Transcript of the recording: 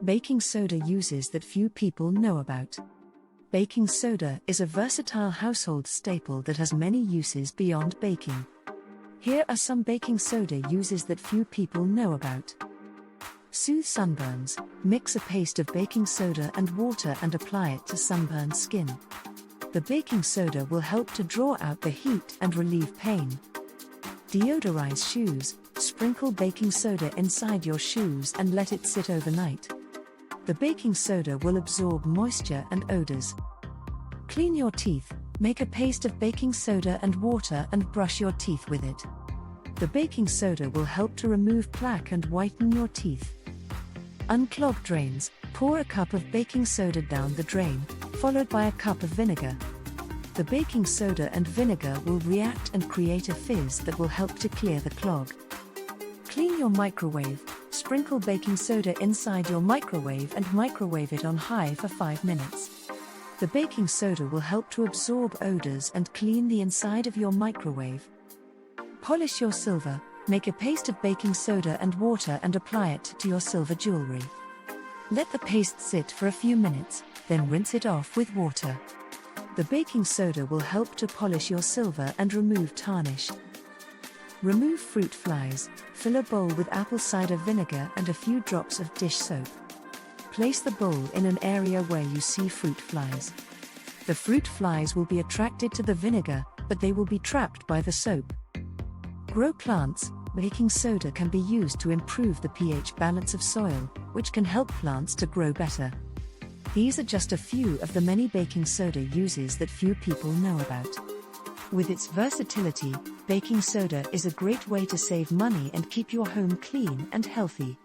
Baking soda uses that few people know about. Baking soda is a versatile household staple that has many uses beyond baking. Here are some baking soda uses that few people know about. Soothe sunburns. Mix a paste of baking soda and water and apply it to sunburned skin. The baking soda will help to draw out the heat and relieve pain. Deodorize shoes. Sprinkle baking soda inside your shoes and let it sit overnight. The baking soda will absorb moisture and odors. Clean your teeth. Make a paste of baking soda and water and brush your teeth with it. The baking soda will help to remove plaque and whiten your teeth. Unclog drains. Pour a cup of baking soda down the drain, followed by a cup of vinegar. The baking soda and vinegar will react and create a fizz that will help to clear the clog. Clean your microwave. Sprinkle baking soda inside your microwave and microwave it on high for 5 minutes. The baking soda will help to absorb odors and clean the inside of your microwave. Polish your silver. Make a paste of baking soda and water and apply it to your silver jewelry. Let the paste sit for a few minutes, then rinse it off with water. The baking soda will help to polish your silver and remove tarnish. Remove fruit flies. Fill a bowl with apple cider vinegar and a few drops of dish soap. Place the bowl in an area where you see fruit flies. The fruit flies will be attracted to the vinegar, but they will be trapped by the soap. Grow plants. Baking soda can be used to improve the pH balance of soil, which can help plants to grow better. These are just a few of the many baking soda uses that few people know about. With its versatility, baking soda is a great way to save money and keep your home clean and healthy.